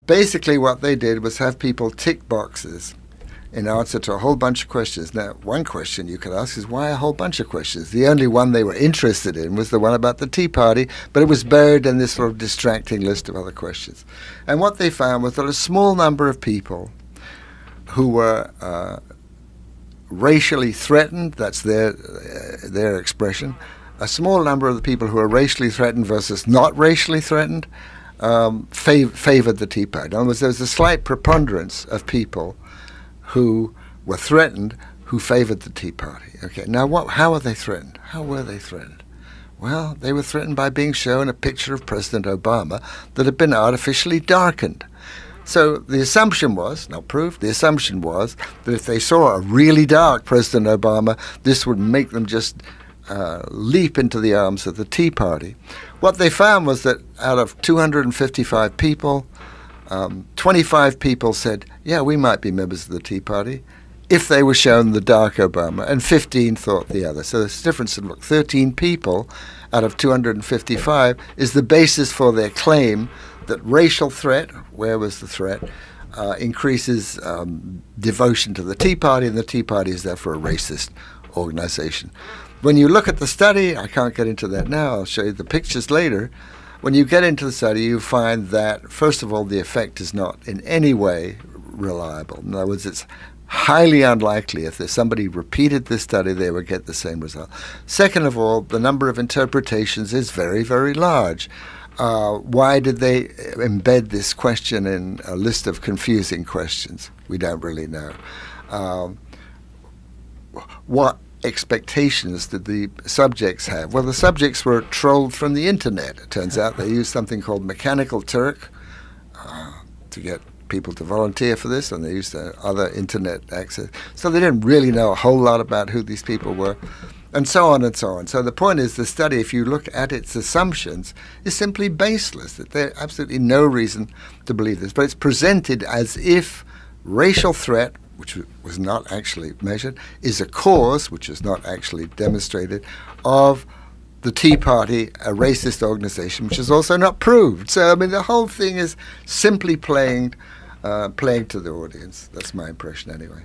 Basically what they did was have people tick boxes in answer to a whole bunch of questions. Now, one question you could ask is, why a whole bunch of questions? The only one they were interested in was the one about the Tea Party, but it was buried in this sort of distracting list of other questions. And what they found was that a small number of people who were racially threatened, that's their expression, a small number of the people who are racially threatened versus not racially threatened favored the Tea Party. In other words, there was a slight preponderance of people who were threatened who favored the Tea Party. Okay, now how were they threatened? How were they threatened? Well, they were threatened by being shown a picture of President Obama that had been artificially darkened. So the assumption was, not proof, the assumption was that if they saw a really dark President Obama, this would make them just leap into the arms of the Tea Party. What they found was that out of 255 people, 25 people said, yeah, we might be members of the Tea Party if they were shown the dark Obama, and 15 thought the other. So there's a difference of, 13 people out of 255 is the basis for their claim that racial threat, where was the threat, increases devotion to the Tea Party, and the Tea Party is therefore a racist organization. When you look at the study, I can't get into that now, I'll show you the pictures later. When you get into the study, you find that, first of all, the effect is not in any way reliable. In other words, it's highly unlikely if somebody repeated this study, they would get the same result. Second of all, the number of interpretations is very, very large. Why did they embed this question in a list of confusing questions? We don't really know. What expectations did the subjects have? Well, the subjects were trolled from the internet. It turns out they used something called Mechanical Turk to get people to volunteer for this, and they used other internet access. So they didn't really know a whole lot about who these people were, and so on and so on. So the point is, the study, if you look at its assumptions, is simply baseless, that there's absolutely no reason to believe this. But it's presented as if racial threat, which was not actually measured, is a cause, which is not actually demonstrated, of the Tea Party, a racist organization, which is also not proved. So, I mean, the whole thing is simply playing to the audience. That's my impression anyway.